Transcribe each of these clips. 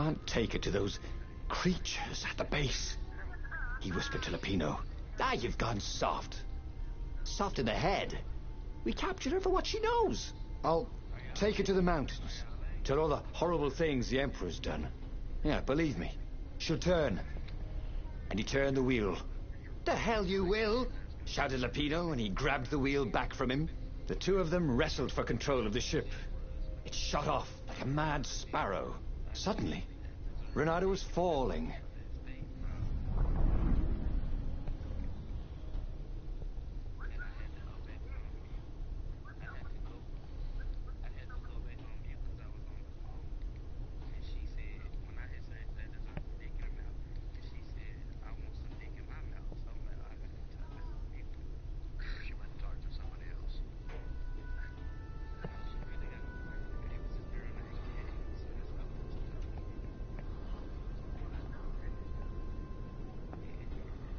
can't take it to those creatures at the base. He whispered to Lapino. Ah, you've gone soft. Soft in the head. We captured her for what she knows. I'll take her to the mountains. Tell all the horrible things the Emperor's done. Yeah, believe me. She'll turn. And he turned the wheel. The hell you will, shouted Lapino, and he grabbed the wheel back from him. The two of them wrestled for control of the ship. It shot off like a mad sparrow. Suddenly, Renato was falling.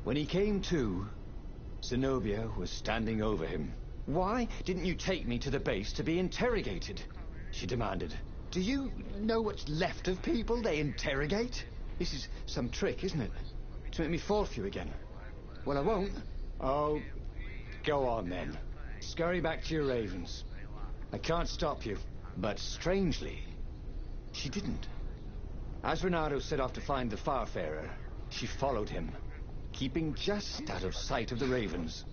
When he came to, Zenobia was standing over him. Why didn't you take me to the base to be interrogated? She demanded. Do you know what's left of people they interrogate? This is some trick, isn't it? To make me fall for you again. Well, I won't. Oh, go on then. Scurry back to your ravens. I can't stop you. But strangely, she didn't. As Renato set off to find the Farfarer, she followed him, keeping just out of sight of the ravens.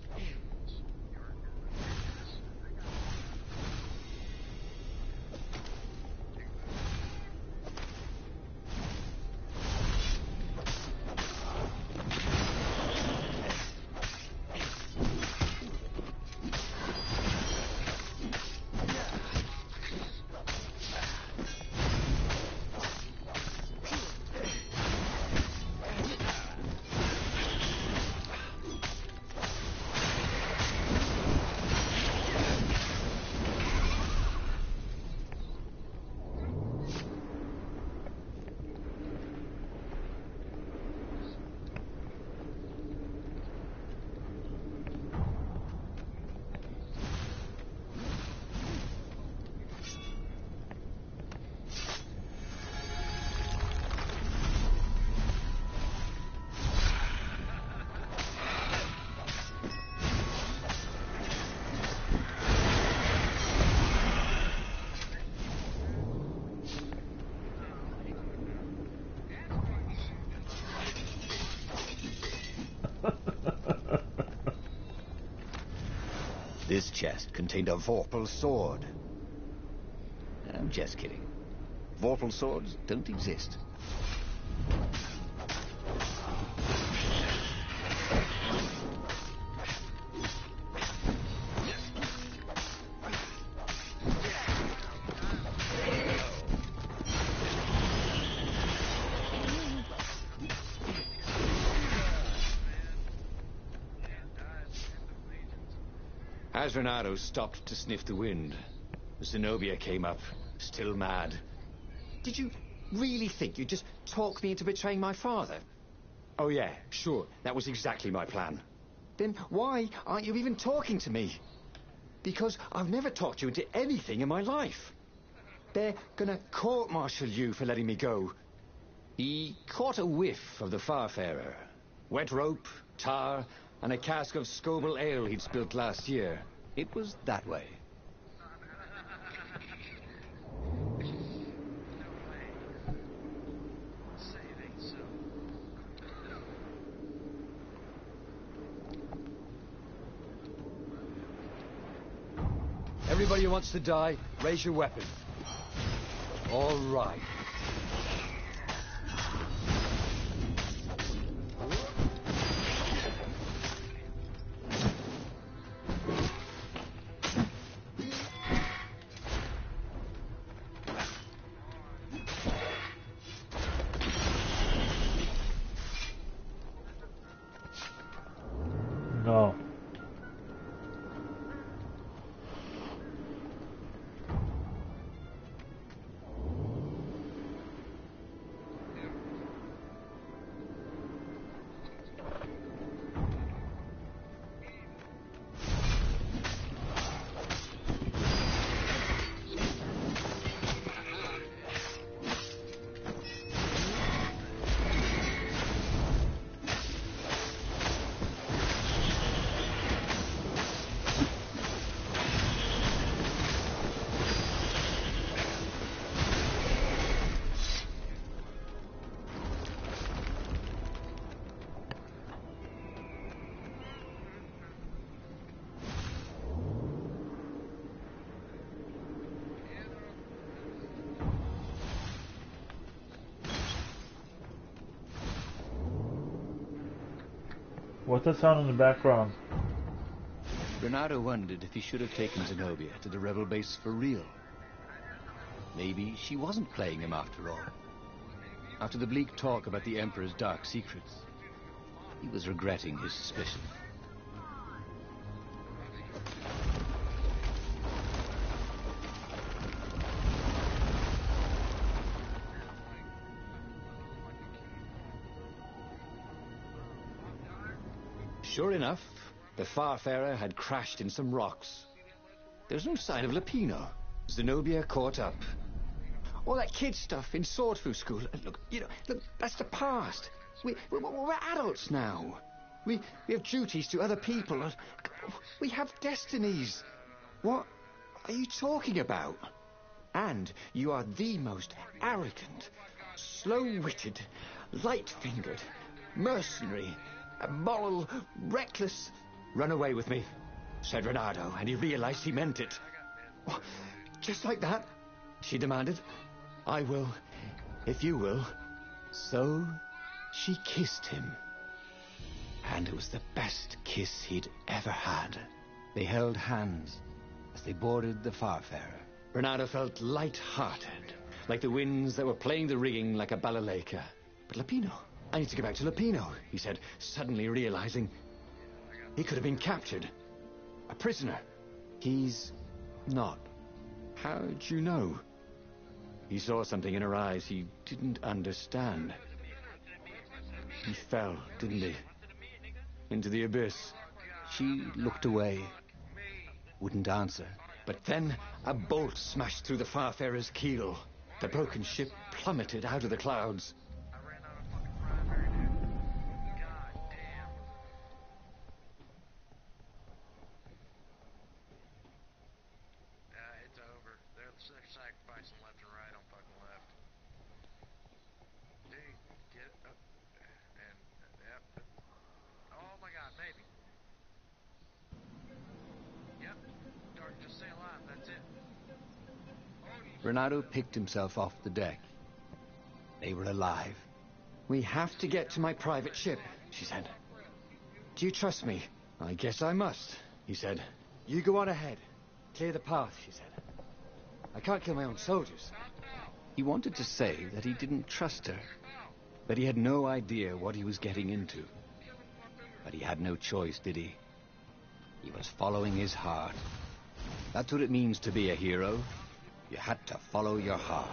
This chest contained a Vorpal sword. I'm just kidding. Vorpal swords don't exist. As Renato stopped to sniff the wind, Zenobia came up, still mad. Did you really think you'd just talk me into betraying my father? Oh yeah, sure, that was exactly my plan. Then why aren't you even talking to me? Because I've never talked you into anything in my life. They're gonna court-martial you for letting me go. He caught a whiff of the Farfarer. Wet rope, tar, and a cask of Scobel ale he'd spilt last year. It was that way. Everybody who wants to die, raise your weapon. All right. No. What's that sound in the background? Renato wondered if he should have taken Zenobia to the rebel base for real. Maybe she wasn't playing him after all. After the bleak talk about the Emperor's dark secrets, he was regretting his suspicion. Sure enough, the Farfarer had crashed in some rocks. There's no sign of Lupino. Zenobia caught up. All that kid stuff in Swordfu School. Look, look, that's the past. We're adults now. We have duties to other people. We have destinies. What are you talking about? And you are the most arrogant, slow-witted, light-fingered, mercenary, immoral, reckless... Run away with me, said Renato, and he realized he meant it. Oh, just like that, she demanded. I will, if you will. So she kissed him. And it was the best kiss he'd ever had. They held hands as they boarded the Farfarer. Renato felt light-hearted, like the winds that were playing the rigging like a balalaika. But Lupino, I need to get back to Lupino, he said, suddenly realizing he could have been captured. A prisoner. He's not. How'd you know? He saw something in her eyes he didn't understand. He fell, didn't he? Into the abyss. She looked away, wouldn't answer. But then a bolt smashed through the Farfarer's keel. The broken ship plummeted out of the clouds. Sacrificing left and right on fucking left. Dude, get up and yep. Oh my god, maybe. Yep. Dark, just stay alive, that's it. Renato picked himself off the deck. They were alive. We have to get to my private ship, she said. Do you trust me? I guess I must, he said. You go on ahead. Clear the path, she said. I can't kill my own soldiers. He wanted to say that he didn't trust her, that he had no idea what he was getting into. But he had no choice, did he? He was following his heart. That's what it means to be a hero. You had to follow your heart.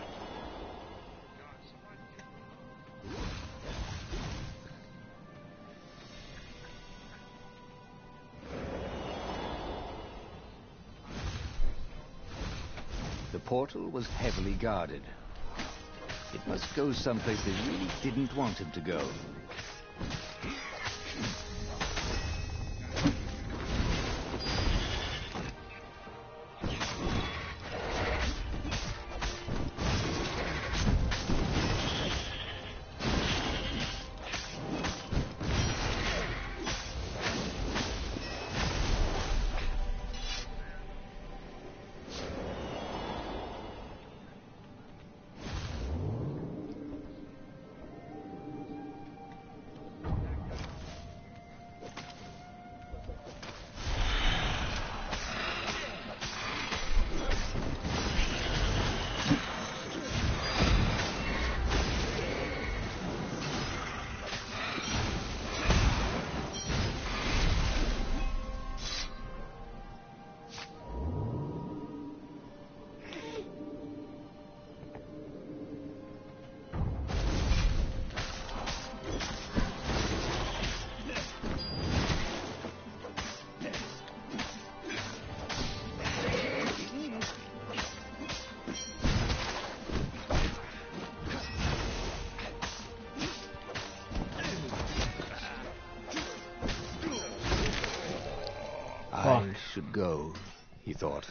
The portal was heavily guarded. It must go someplace they really didn't want him to go. I should go, he thought.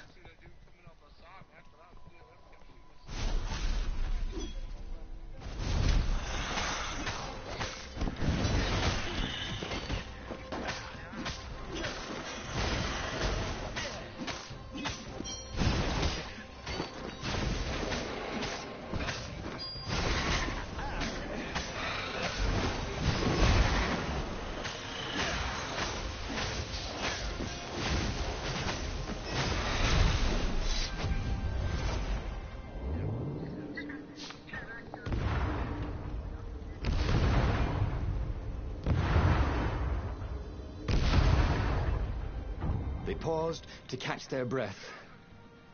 paused to catch their breath.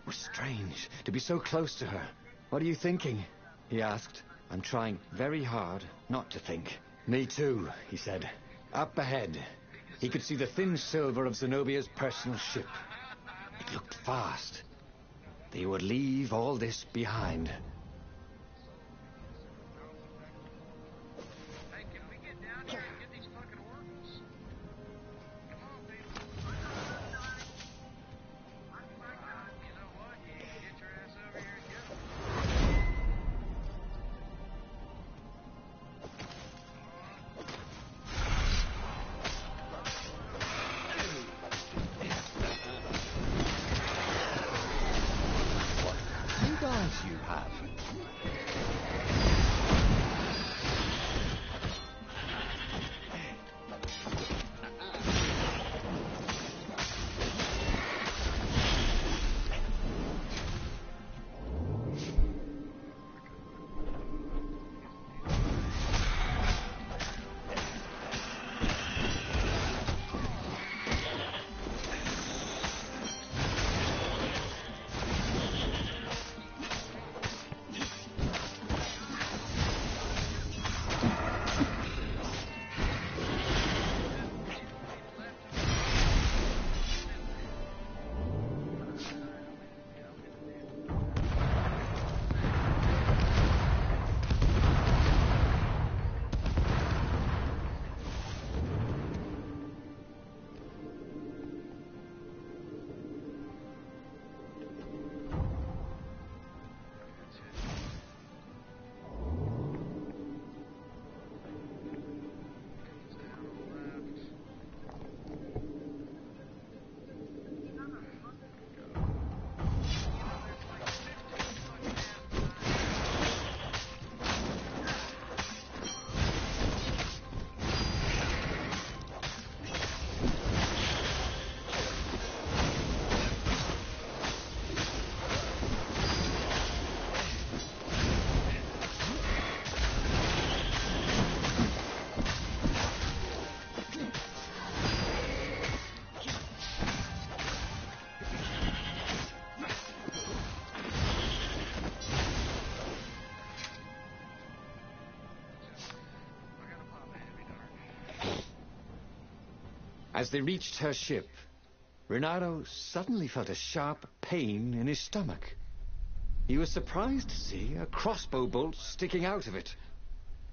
It was strange to be so close to her. "What are you thinking?" he asked. "I'm trying very hard not to think." "Me too," he said. Up ahead, he could see the thin silver of Zenobia's personal ship. It looked fast. They would leave all this behind. Hey, can we get down here and get these fucking oracles? Come on, people. You know what? You get your ass over here and get them. You guys you have. As they reached her ship, Renato suddenly felt a sharp pain in his stomach. He was surprised to see a crossbow bolt sticking out of it.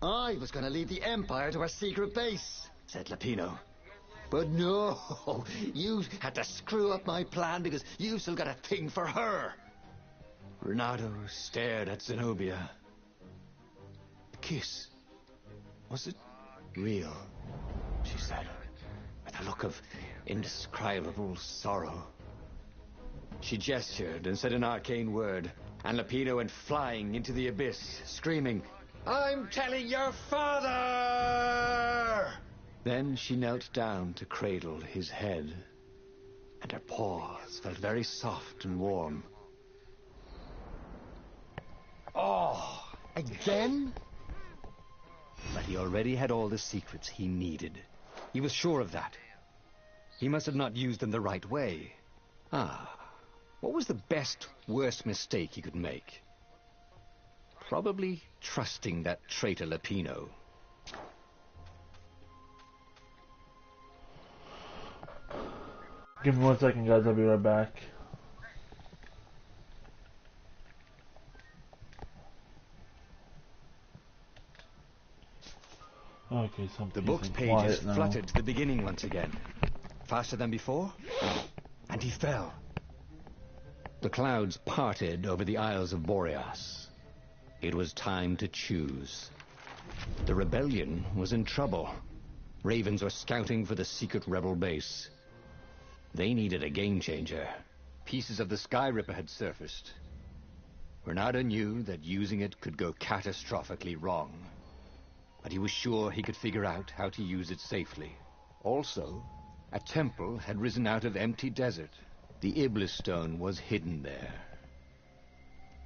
"I was going to lead the Empire to a secret base," said Lapino. "But no, you had to screw up my plan because you've still got a thing for her." Renato stared at Zenobia. The kiss. Was it real? She said, with a look of indescribable sorrow. She gestured and said an arcane word, and Lapino went flying into the abyss, screaming, "I'm telling your father!" Then she knelt down to cradle his head, and her paws felt very soft and warm. "Oh, again?" But he already had all the secrets he needed. He was sure of that. He must have not used them the right way. What was the best, worst mistake he could make? Probably trusting that traitor Lapino. Give me 1 second, guys. I'll be right back. Okay, so The book's pages fluttered to the beginning once again. Faster than before? And he fell. The clouds parted over the Isles of Boreas. It was time to choose. The rebellion was in trouble. Ravens were scouting for the secret rebel base. They needed a game changer. Pieces of the Sky Ripper had surfaced. Renato knew that using it could go catastrophically wrong. But he was sure he could figure out how to use it safely. Also, a temple had risen out of empty desert. The Iblis stone was hidden there.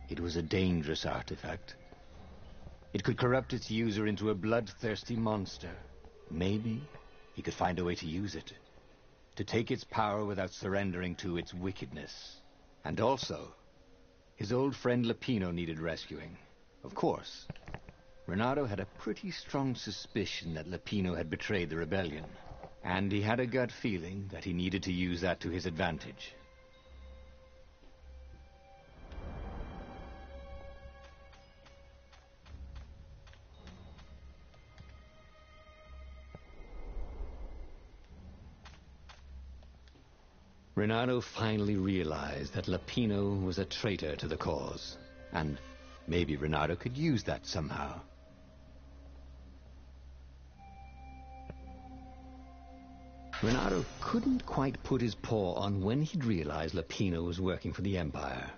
It was a dangerous artifact. It could corrupt its user into a bloodthirsty monster. Maybe he could find a way to use it, to take its power without surrendering to its wickedness. And also, his old friend Lapino needed rescuing. Of course, Renato had a pretty strong suspicion that Lapino had betrayed the rebellion, and he had a gut feeling that he needed to use that to his advantage. Renato finally realized that Lapino was a traitor to the cause, and maybe Renato could use that somehow. Renato couldn't quite put his paw on when he'd realized Lapino was working for the Empire.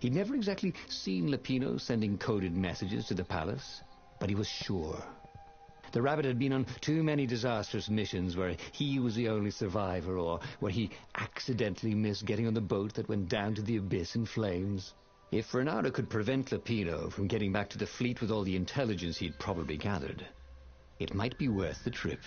He'd never exactly seen Lapino sending coded messages to the palace, but he was sure. The rabbit had been on too many disastrous missions where he was the only survivor, or where he accidentally missed getting on the boat that went down to the abyss in flames. If Renato could prevent Lapino from getting back to the fleet with all the intelligence he'd probably gathered, it might be worth the trip.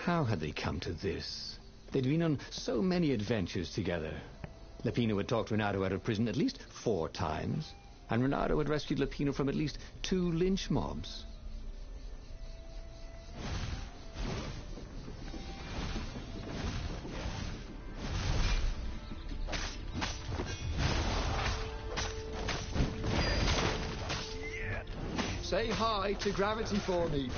How had they come to this? They'd been on so many adventures together. Lapino had talked Renato out of prison at least 4 times, and Renato had rescued Lapino from at least 2 lynch mobs. Say hi to Gravity for me.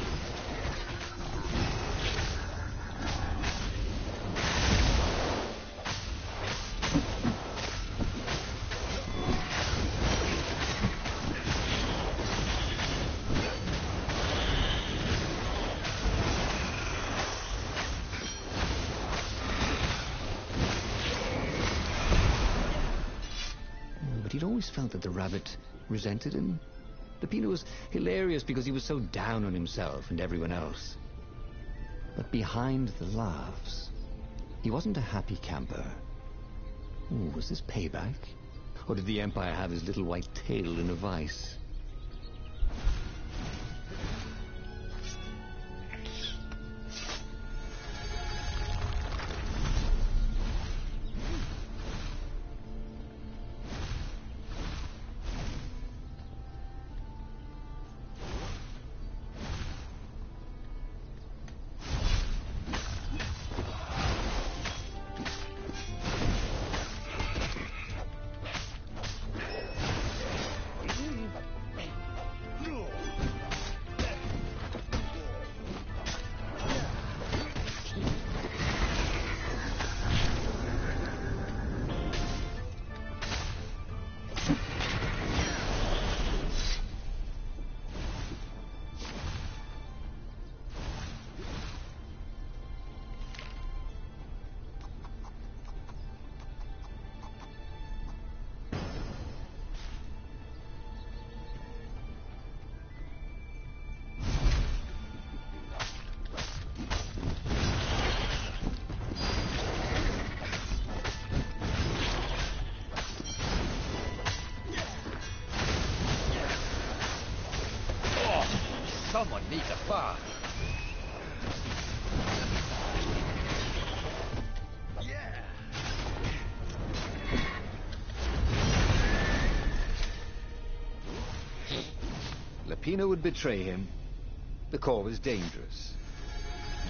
But he'd always felt that the rabbit resented him. Lapino was hilarious because he was so down on himself and everyone else. But behind the laughs, he wasn't a happy camper. Ooh, was this payback? Or did the Empire have his little white tail in a vice? Someone needs a bath. Yeah. Lapino would betray him. The core was dangerous.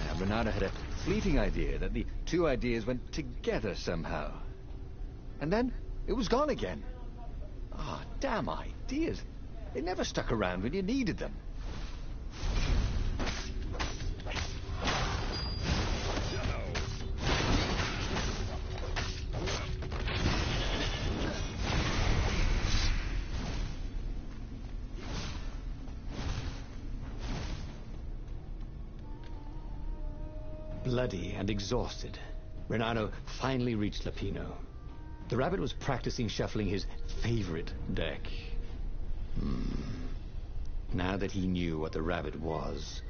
Now, Renato had a fleeting idea that the 2 ideas went together somehow. And then it was gone again. Ah, damn ideas. They never stuck around when you needed them. Bloody and exhausted, Renato finally reached Lapino. The rabbit was practicing shuffling his favorite deck. Now that he knew what the rabbit was,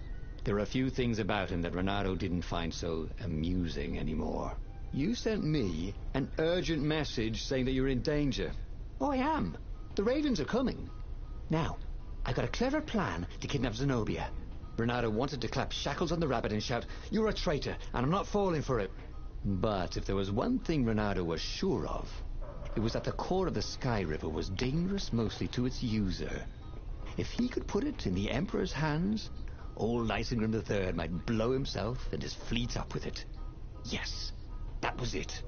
there were a few things about him that Renato didn't find so amusing anymore. You sent me an urgent message saying that you're in danger. Oh, I am. The ravens are coming. Now, I got a clever plan to kidnap Zenobia. Renato wanted to clap shackles on the rabbit and shout, "You're a traitor, and I'm not falling for it." But if there was one thing Renato was sure of, it was that the core of the Sky River was dangerous mostly to its user. If he could put it in the Emperor's hands, old Isengrim III might blow himself and his fleet up with it. Yes, that was it.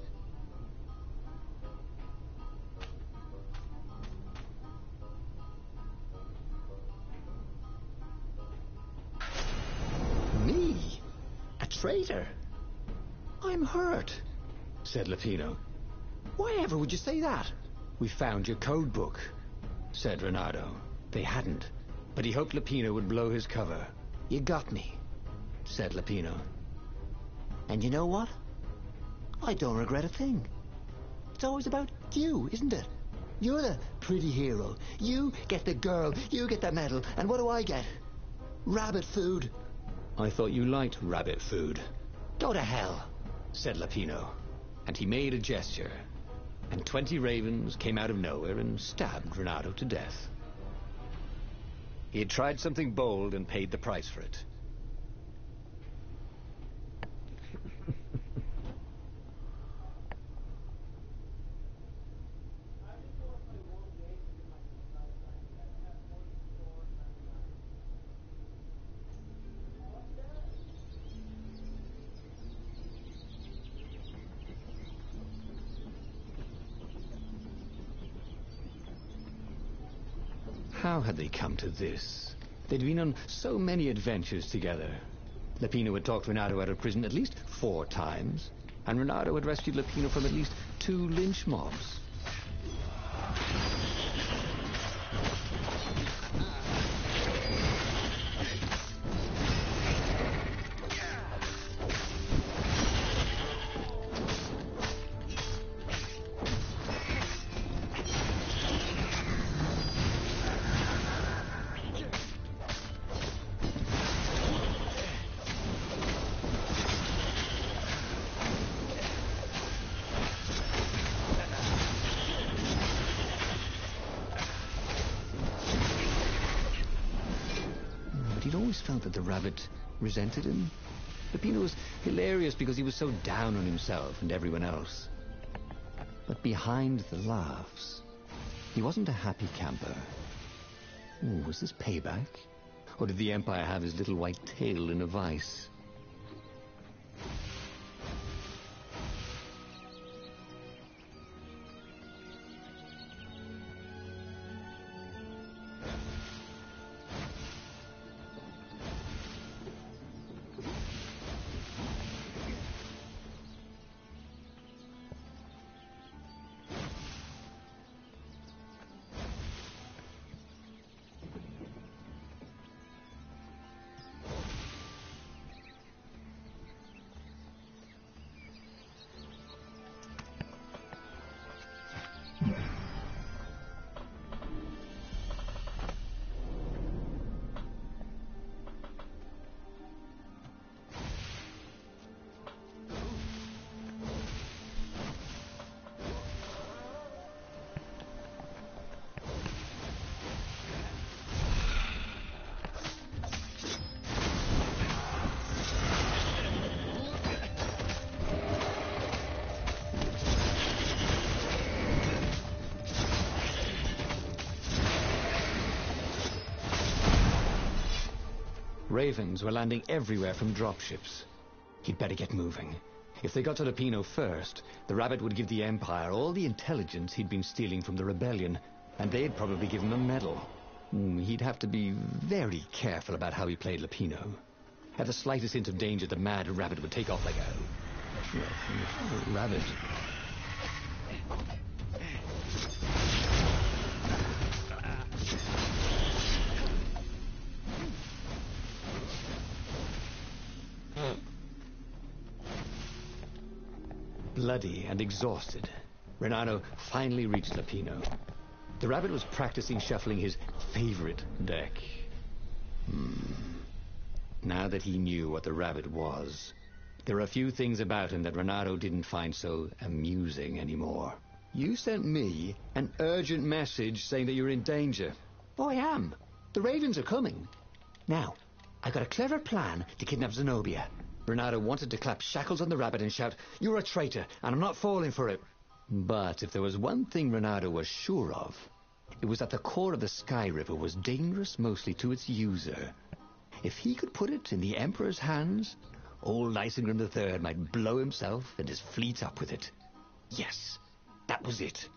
Me? A traitor? I'm hurt, said Lupino. Why ever would you say that? We found your code book, said Renato. They hadn't, but he hoped Lupino would blow his cover. You got me, said Lupino. And you know what? I don't regret a thing. It's always about you, isn't it? You're the pretty hero. You get the girl, you get the medal, and what do I get? Rabbit food. I thought you liked rabbit food. Go to hell, said Lupino. And he made a gesture, and 20 ravens came out of nowhere and stabbed Renato to death. He had tried something bold and paid the price for it. How had they come to this? They'd been on so many adventures together. Lupino had talked Renato out of prison at least 4 times, and Renato had rescued Lupino from at least 2 lynch mobs. He'd always felt that the rabbit resented him. Lupino was hilarious because he was so down on himself and everyone else. But behind the laughs, he wasn't a happy camper. Ooh, was this payback? Or did the Empire have his little white tail in a vice? Ravens were landing everywhere from dropships. He'd better get moving. If they got to Lupino first, the rabbit would give the Empire all the intelligence he'd been stealing from the rebellion, and they'd probably give him a medal. He'd have to be very careful about how he played Lupino. At the slightest hint of danger, the mad rabbit would take off like a rabbit. Bloody and exhausted, Renato finally reached Lapino. The rabbit was practicing shuffling his favorite deck. Now that he knew what the rabbit was, there were a few things about him that Renato didn't find so amusing anymore. You sent me an urgent message saying that you're in danger. Oh, I am. The ravens are coming. Now, I got a clever plan to kidnap Zenobia. Renato wanted to clap shackles on the rabbit and shout, "You're a traitor, and I'm not falling for it." But if there was one thing Renato was sure of, it was that the core of the Sky River was dangerous mostly to its user. If he could put it in the Emperor's hands, old Isengrim III might blow himself and his fleet up with it. Yes, that was it.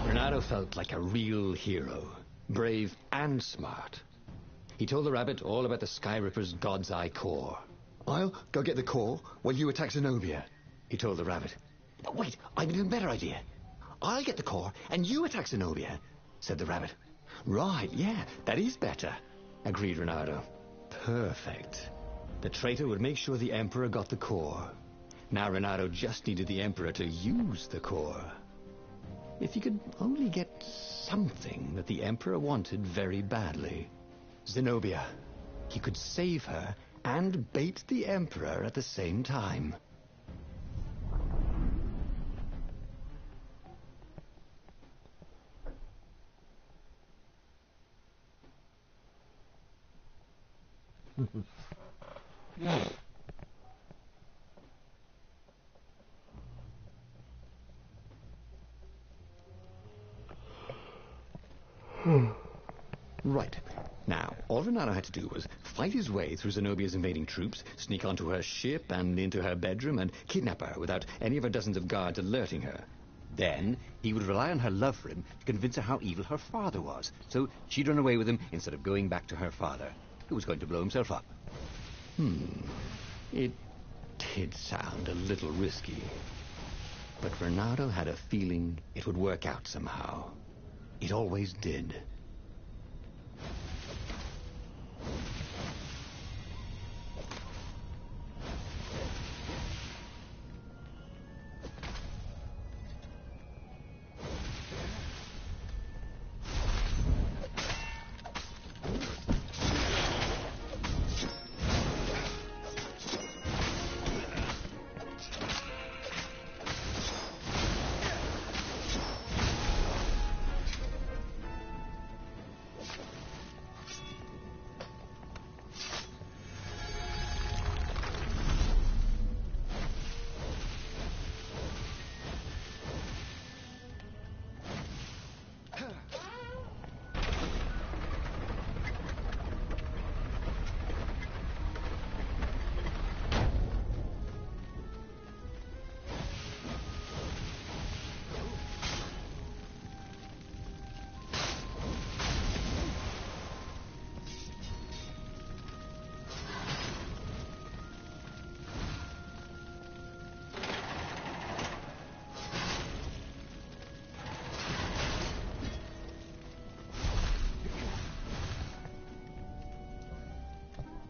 Renato felt like a real hero, brave and smart. He told the rabbit all about the Sky Ripper's God's Eye core. "I'll go get the core while you attack Zenobia," he told the rabbit. "But wait, I've an even better idea. I'll get the core and you attack Zenobia," said the rabbit. "Right, yeah, that is better," agreed Renato. Perfect. The traitor would make sure the Emperor got the core. Now Renato just needed the Emperor to use the core. If he could only get something that the Emperor wanted very badly. Zenobia. He could save her and bait the Emperor at the same time. Right. Now, all Renato had to do was fight his way through Zenobia's invading troops, sneak onto her ship and into her bedroom, and kidnap her without any of her dozens of guards alerting her. Then he would rely on her love for him to convince her how evil her father was, so she'd run away with him instead of going back to her father, who was going to blow himself up. It did sound a little risky. But Renato had a feeling it would work out somehow. It always did.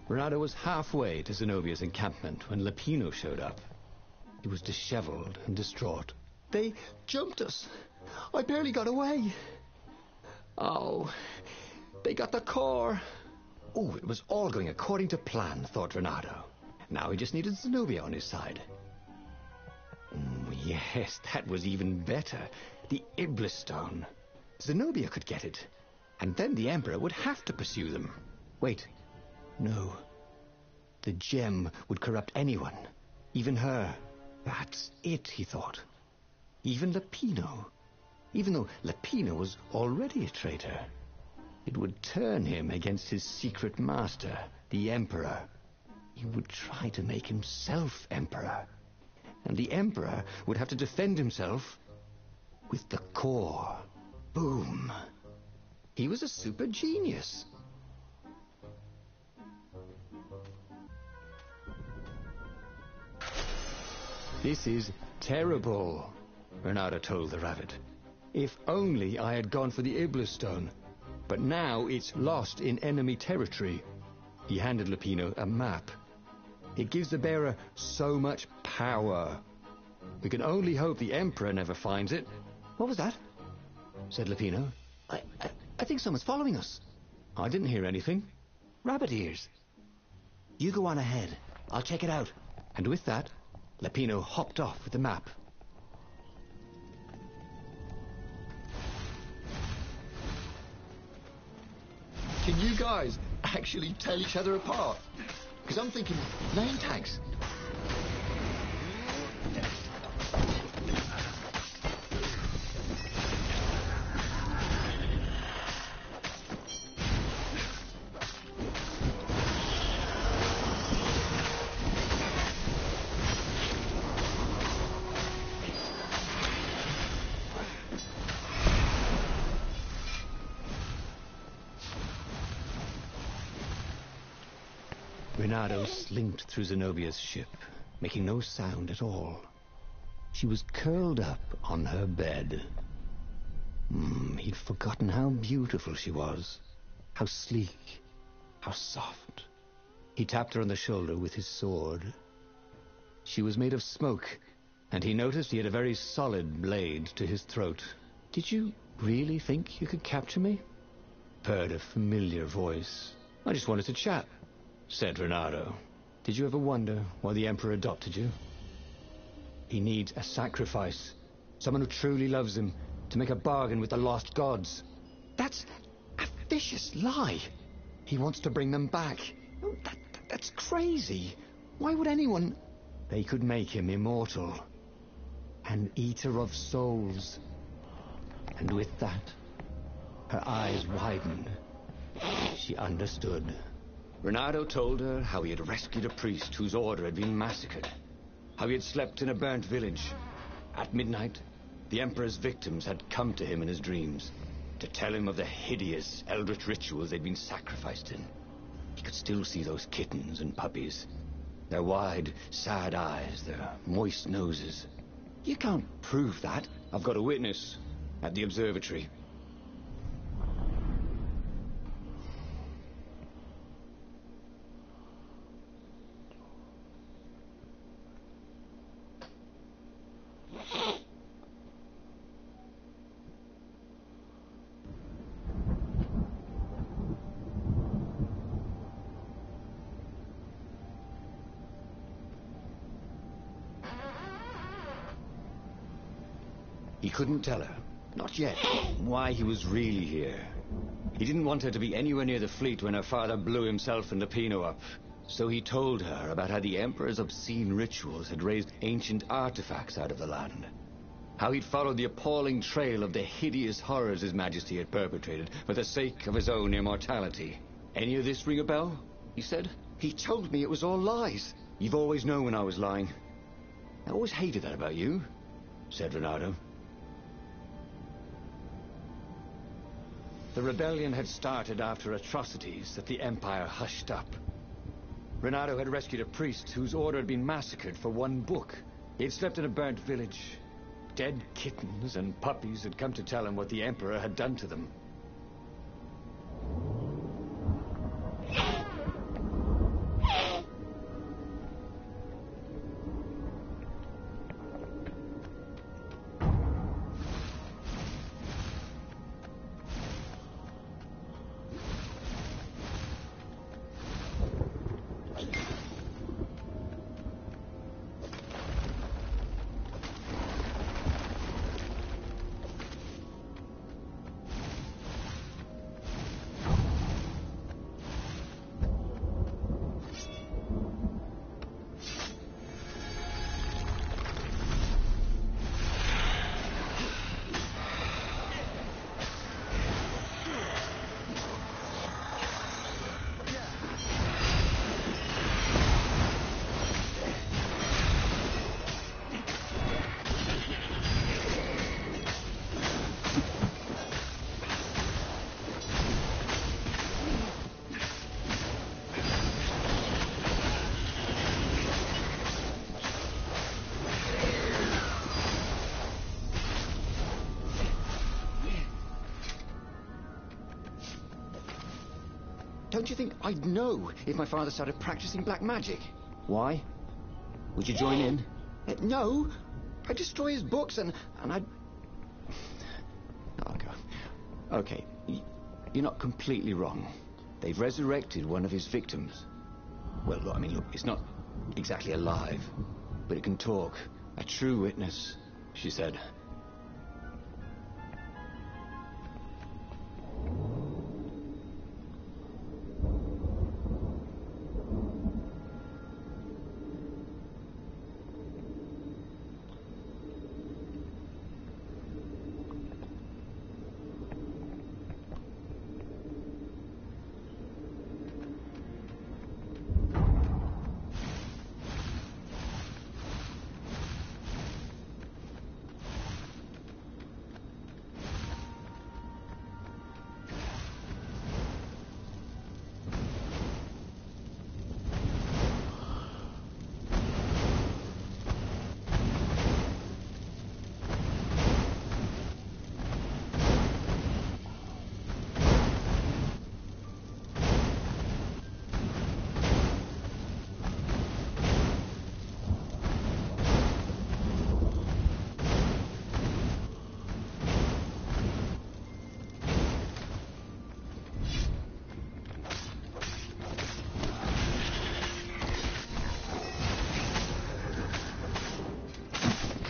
Renato was halfway to Zenobia's encampment when Lapino showed up. He was disheveled and distraught. "They jumped us. I barely got away." "Oh, they got the core." Oh, it was all going according to plan, thought Renato. Now he just needed Zenobia on his side. Yes, that was even better. The Iblis Stone. Zenobia could get it. And then the Emperor would have to pursue them. Wait. No. The gem would corrupt anyone. Even her. That's it, he thought. Even Lapino. Even though Lapino was already a traitor. It would turn him against his secret master, the Emperor. He would try to make himself Emperor. And the Emperor would have to defend himself with the core. Boom. He was a super genius. "This is terrible," Renato told the rabbit. "If only I had gone for the Iblis Stone. But now it's lost in enemy territory." He handed Lapino a map. It gives the bearer so much power. We can only hope the Emperor never finds it. What was that? Said Lupino. I think someone's following us. I didn't hear anything. Rabbit ears. You go on ahead. I'll check it out. And with that, Lupino hopped off with the map. Can you guys actually tell each other apart? Because I'm thinking name tags. Renato slinked through Zenobia's ship, making no sound at all. She was curled up on her bed. He'd forgotten how beautiful she was, how sleek, how soft. He tapped her on the shoulder with his sword. She was made of smoke, and he noticed he had a very solid blade to his throat. "Did you really think you could capture me?" purred a familiar voice. "I just wanted to chat," said Renato. "Did you ever wonder why the Emperor adopted you? He needs a sacrifice. Someone who truly loves him, to make a bargain with the lost gods." "That's a vicious lie. He wants to bring them back. Oh, that's crazy. Why would anyone..." "They could make him immortal. An eater of souls." And with that, her eyes widened. She understood. Renato told her how he had rescued a priest whose order had been massacred, how he had slept in a burnt village. At midnight, the Emperor's victims had come to him in his dreams to tell him of the hideous eldritch rituals they'd been sacrificed in. He could still see those kittens and puppies, their wide, sad eyes, their moist noses. "You can't prove that." "I've got a witness at the observatory." He couldn't tell her, not yet, why he was really here. He didn't want her to be anywhere near the fleet when her father blew himself and Lupino up. So he told her about how the Emperor's obscene rituals had raised ancient artifacts out of the land. How he'd followed the appalling trail of the hideous horrors His Majesty had perpetrated for the sake of his own immortality. "Any of this ring a bell?" he said. "He told me it was all lies." "You've always known when I was lying. I always hated that about you," said Renato. The rebellion had started after atrocities that the Empire hushed up. Renato had rescued a priest whose order had been massacred for one book. He had slept in a burnt village. Dead kittens and puppies had come to tell him what the Emperor had done to them. Don't you think I'd know if my father started practicing black magic? Why? Would you join in? No, I destroy his books and I... Oh, God. Okay, you're not completely wrong. They've resurrected one of his victims. Well, look, I mean, look, it's not exactly alive, but it can talk. A true witness, she said.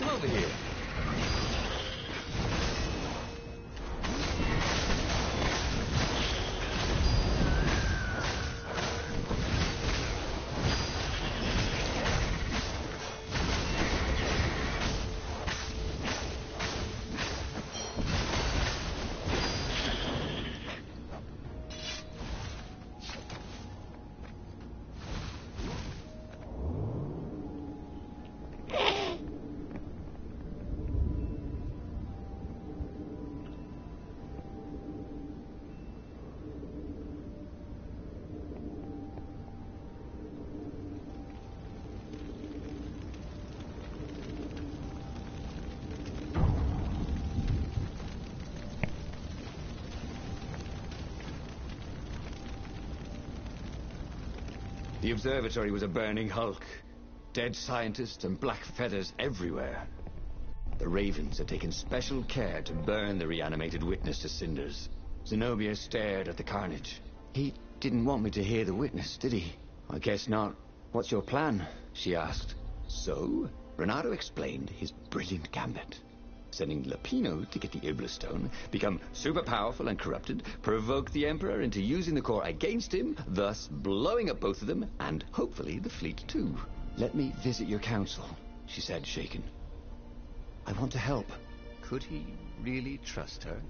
Over here. The observatory was a burning hulk. Dead scientists and black feathers everywhere. The Ravens had taken special care to burn the reanimated witness to cinders. Zenobia stared at the carnage. He didn't want me to hear the witness, did he? I guess not. What's your plan? She asked. So, Renato explained his brilliant gambit. Sending Lapino to get the Iblis Stone, become super powerful and corrupted, provoke the Emperor into using the core against him, thus blowing up both of them, and hopefully the fleet too. Let me visit your council, she said, shaken. I want to help. Could he really trust her?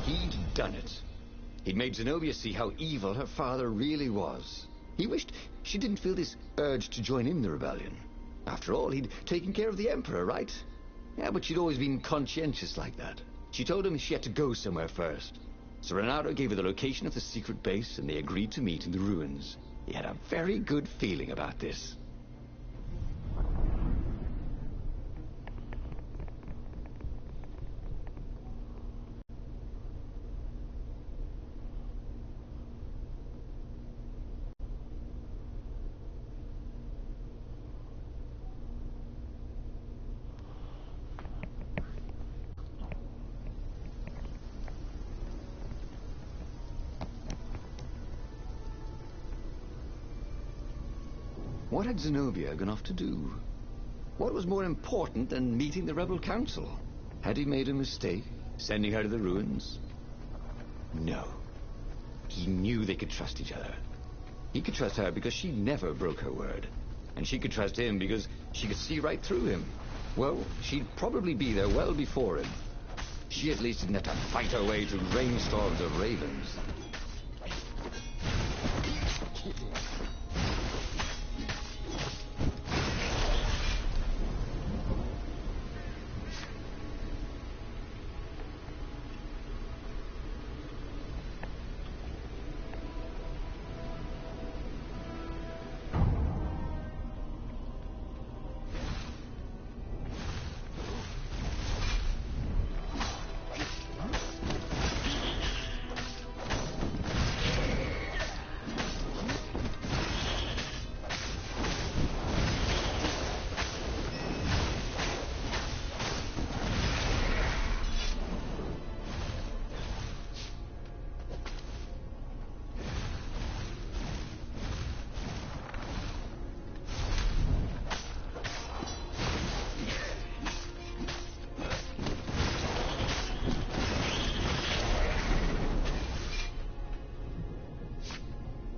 He'd done it. He'd made Zenobia see how evil her father really was. He wished she didn't feel this urge to join in the rebellion. After all, he'd taken care of the Emperor, right? Yeah, but she'd always been conscientious like that. She told him she had to go somewhere first. So Renato gave her the location of the secret base, and they agreed to meet in the ruins. He had a very good feeling about this. What had Zenobia gone off to do? What was more important than meeting the rebel council? Had he made a mistake, sending her to the ruins? No. He knew they could trust each other. He could trust her because she never broke her word. And she could trust him because she could see right through him. Well, she'd probably be there well before him. She at least didn't have to fight her way through rainstorms of ravens.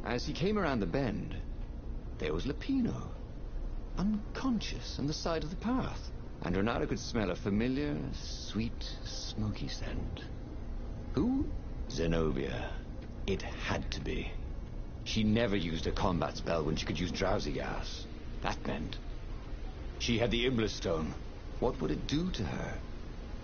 As he came around the bend, there was Lupino, unconscious on the side of the path. And Renato could smell a familiar, sweet, smoky scent. Who? Zenobia. It had to be. She never used a combat spell when she could use drowsy gas. That meant she had the Iblis stone. What would it do to her?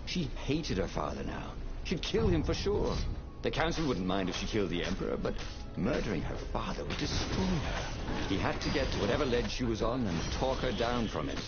She hated her father now. She'd kill him for sure. The council wouldn't mind if she killed the Emperor, but murdering her father would destroy her. He had to get to whatever ledge she was on and talk her down from it.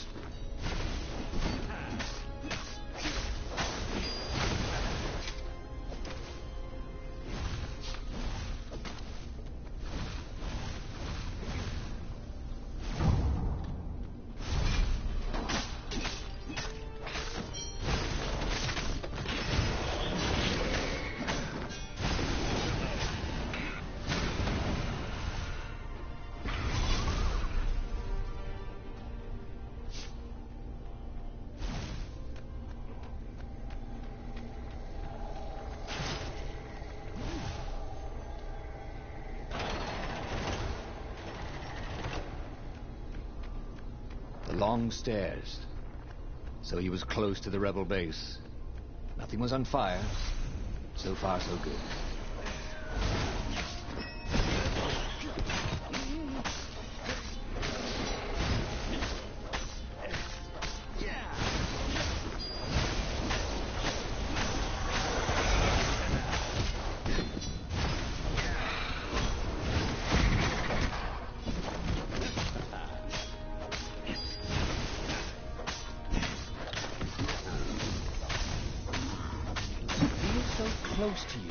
Long stairs. So he was close to the rebel base. Nothing was on fire. So far, so good. Close to you.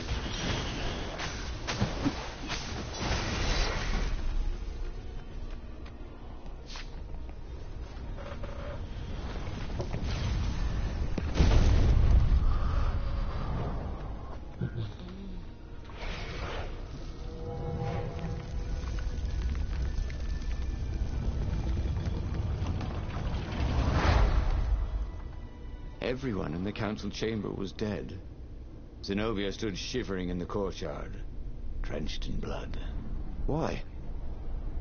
Everyone in the council chamber was dead. Zenobia stood shivering in the courtyard, drenched in blood. Why?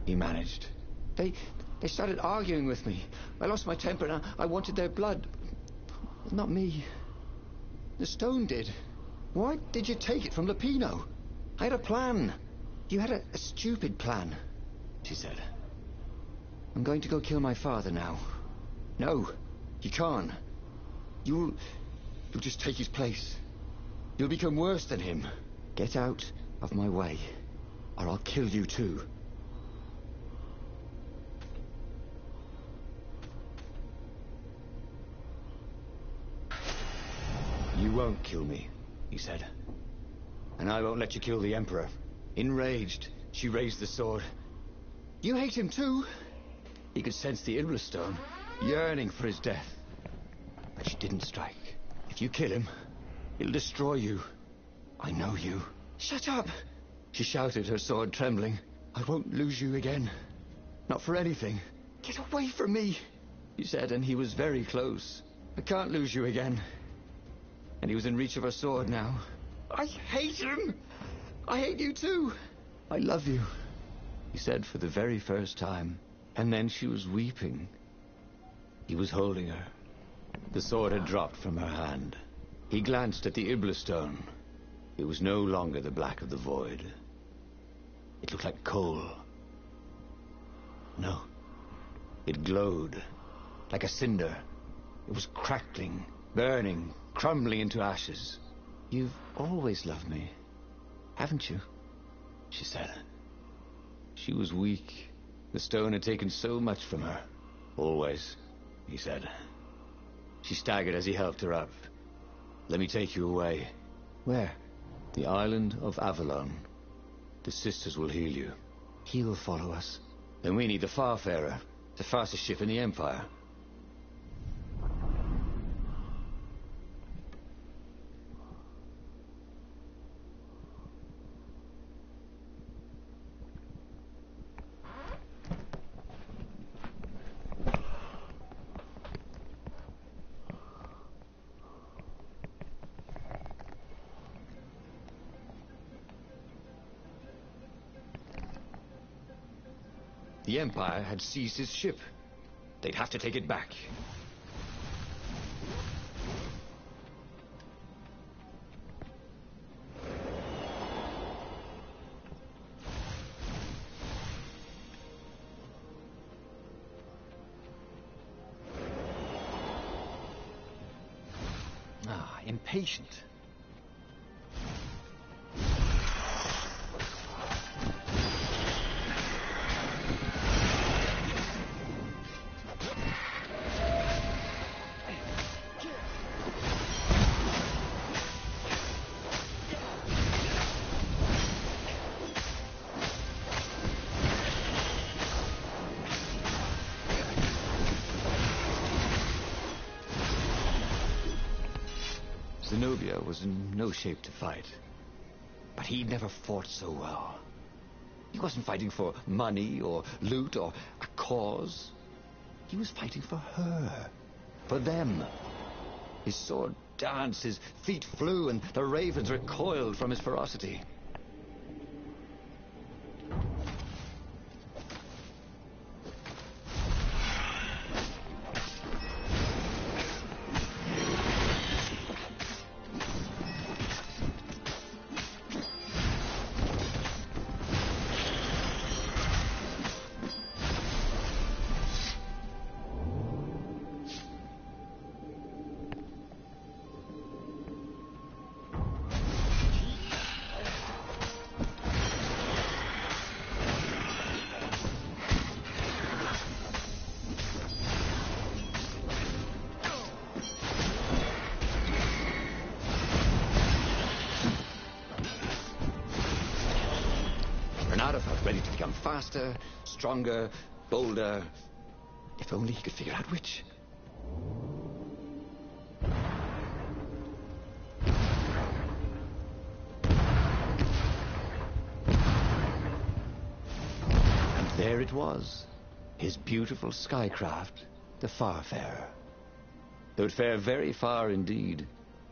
He managed. They started arguing with me. I lost my temper and I wanted their blood. Not me. The stone did. Why did you take it from Lupino? I had a plan. You had a stupid plan, she said. I'm going to go kill my father now. No, you can't. You'll just take his place. You'll become worse than him. Get out of my way, or I'll kill you too. You won't kill me, he said. And I won't let you kill the Emperor. Enraged, she raised the sword. You hate him too? He could sense the Iblis stone, yearning for his death. But she didn't strike. If you kill him, it'll destroy you. I know you. Shut up! She shouted, her sword trembling. I won't lose you again. Not for anything. Get away from me, he said, and he was very close. I can't lose you again. And he was in reach of her sword now. I hate him! I hate you too! I love you, he said for the very first time. And then she was weeping. He was holding her. The sword had dropped from her hand. He glanced at the Iblis stone. It was no longer the black of the void. It looked like coal. No. It glowed. Like a cinder. It was crackling, burning, crumbling into ashes. You've always loved me, haven't you? She said. She was weak. The stone had taken so much from her. Always, he said. She staggered as he helped her up. Let me take you away. Where? The island of Avalon. The sisters will heal you. He'll follow us. Then we need the Farfarer, the fastest ship in the Empire. The Empire had seized his ship. They'd have to take it back. Ah, impatient. Zenobia was in no shape to fight. But he never fought so well. He wasn't fighting for money or loot or a cause. He was fighting for her. For them. His sword danced, his feet flew, and the ravens recoiled from his ferocity. Felt ready to become faster, stronger, bolder. If only he could figure out which. And there it was, his beautiful skycraft, the Farfarer. Though it fare very far indeed,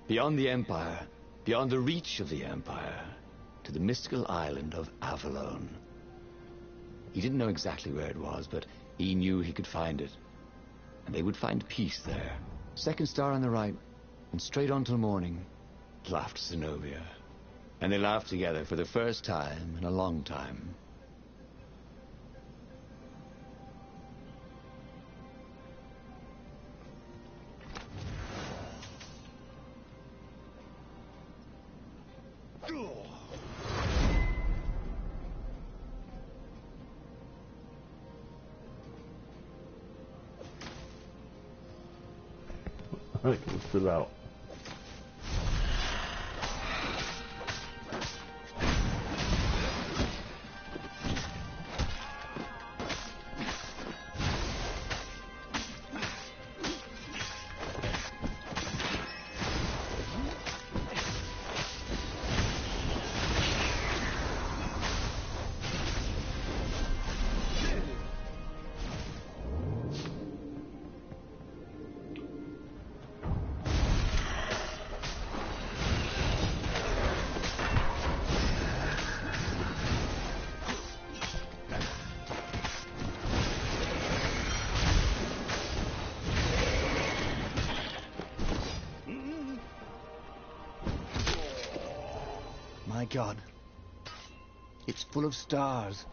beyond the Empire, beyond the reach of the Empire, to the mystical island of Avalon. He didn't know exactly where it was, but he knew he could find it. And they would find peace there. Second star on the right, and straight on till morning, laughed Zenobia. And they laughed together for the first time in a long time. I can sit out. My God, it's full of stars.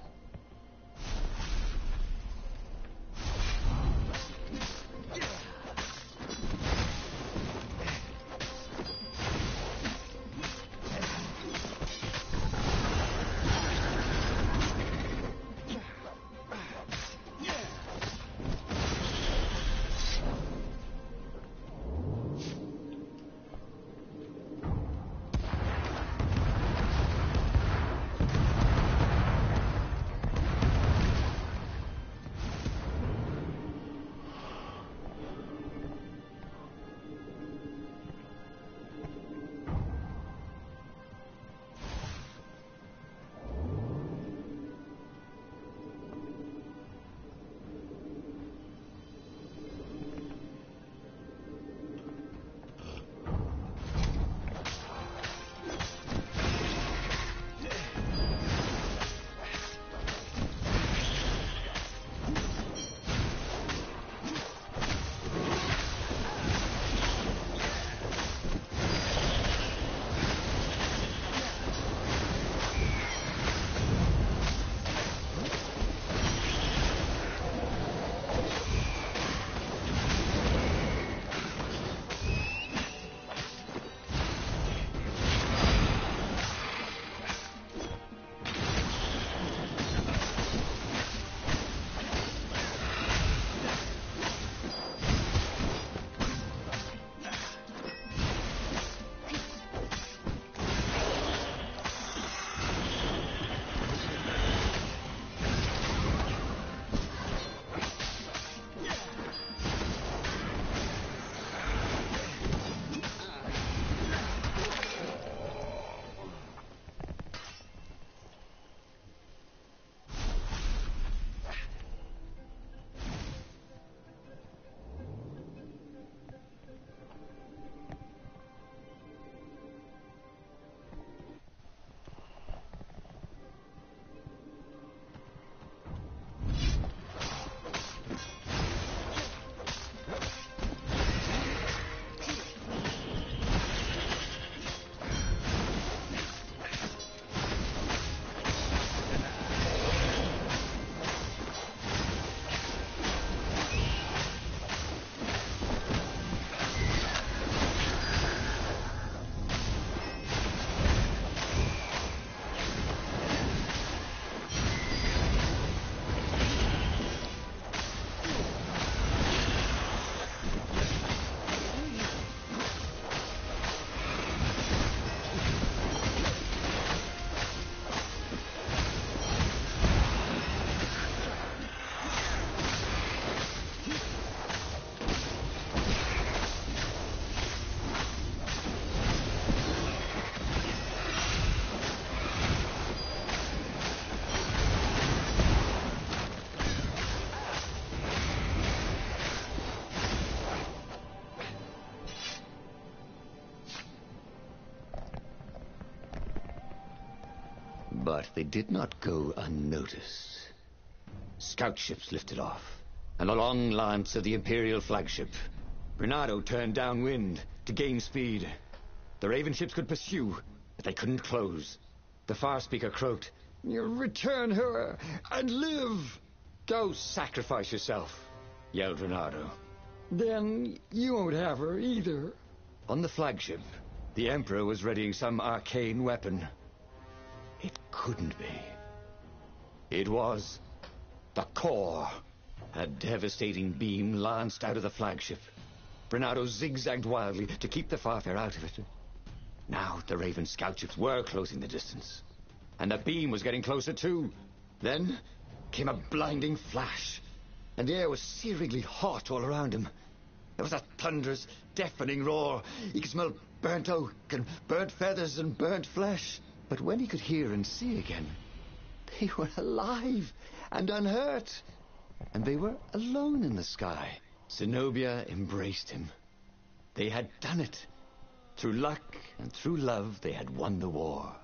But they did not go unnoticed. Scout ships lifted off, and a long lance of the Imperial flagship. Bernardo turned downwind to gain speed. The Raven ships could pursue, but they couldn't close. The far speaker croaked, "You return her and live!" "Go sacrifice yourself," yelled Bernardo. "Then you won't have her either." On the flagship, the Emperor was readying some arcane weapon. It couldn't be. It was the core. A devastating beam lanced out of the flagship. Bernardo zigzagged wildly to keep the Farfair out of it. Now the Raven scout ships were closing the distance, and the beam was getting closer too. Then came a blinding flash, and the air was searingly hot all around him. There was a thunderous, deafening roar. He could smell burnt oak and burnt feathers and burnt flesh. But when he could hear and see again, they were alive and unhurt. And they were alone in the sky. Zenobia embraced him. They had done it. Through luck and through love, they had won the war.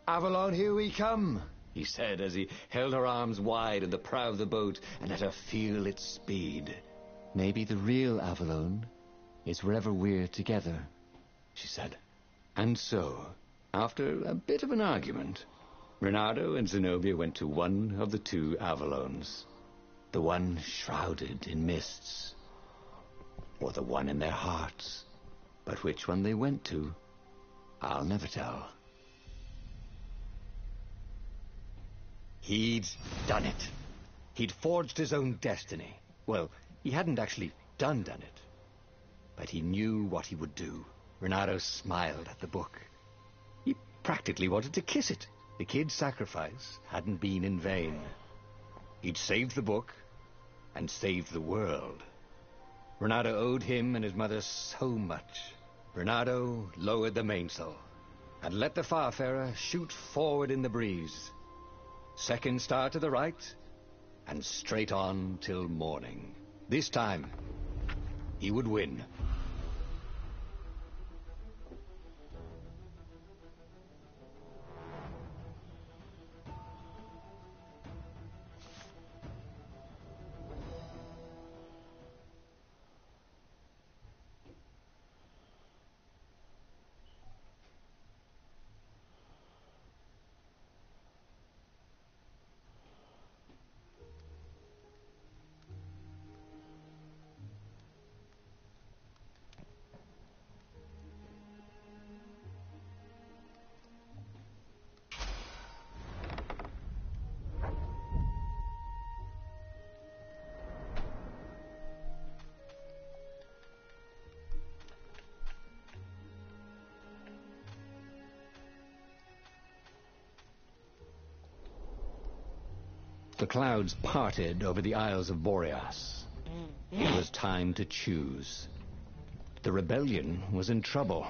"Avalon, here we come," he said as he held her arms wide in the prow of the boat and let her feel its speed. "Maybe the real Avalon is wherever we're together," she said. And so, after a bit of an argument, Bernardo and Zenobia went to one of the two Avalons. The one shrouded in mists, or the one in their hearts. But which one they went to, I'll never tell. He'd done it. He'd forged his own destiny. Well, he hadn't actually done it. But he knew what he would do. Bernardo smiled at the book. He practically wanted to kiss it. The kid's sacrifice hadn't been in vain. He'd saved the book and saved the world. Bernardo owed him and his mother so much. Bernardo lowered the mainsail and let the Farfarer shoot forward in the breeze. Second star to the right, and straight on till morning. This time, he would win. The clouds parted over the Isles of Boreas. It was time to choose. The rebellion was in trouble.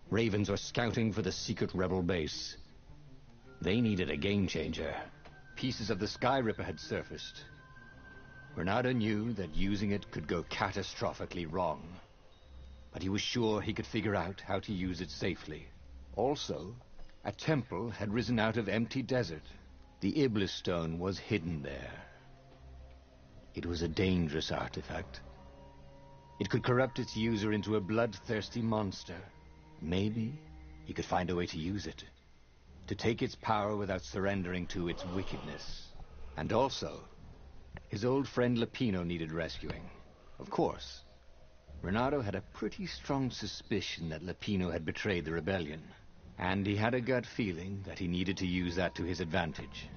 Ravens were scouting for the secret rebel base. They needed a game changer. Pieces of the Sky Ripper had surfaced. Bernardo knew that using it could go catastrophically wrong. But he was sure he could figure out how to use it safely. Also, a temple had risen out of empty desert. The Iblis stone was hidden there. It was a dangerous artifact. It could corrupt its user into a bloodthirsty monster. Maybe he could find a way to use it, to take its power without surrendering to its wickedness. And also, his old friend Lapino needed rescuing. Of course, Bernardo had a pretty strong suspicion that Lapino had betrayed the rebellion. And he had a gut feeling that he needed to use that to his advantage.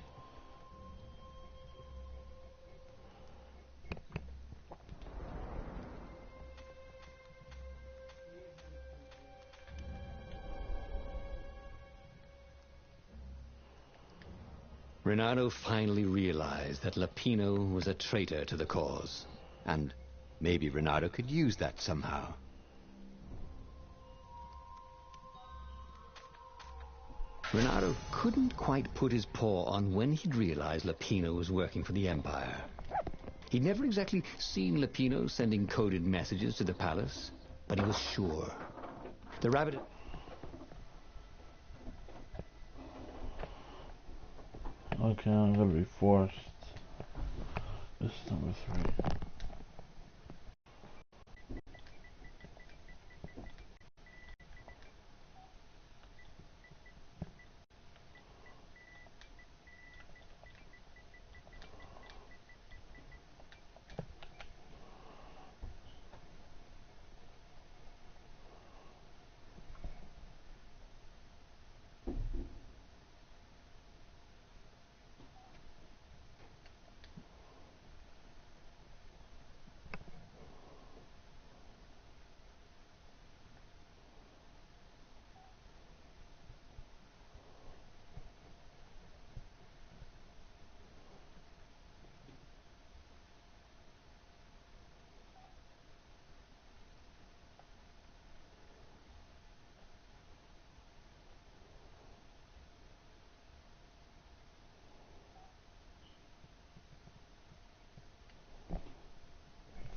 Bernardo finally realized that Lapino was a traitor to the cause. And maybe Bernardo could use that somehow. Bernardo couldn't quite put his paw on when he'd realized Lapino was working for the Empire. He'd never exactly seen Lapino sending coded messages to the palace, but he was sure. The rabbit... Okay, I'm gonna be forced. This is number 3.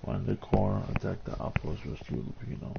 Find the core, attack the outpost, rescue Lupino.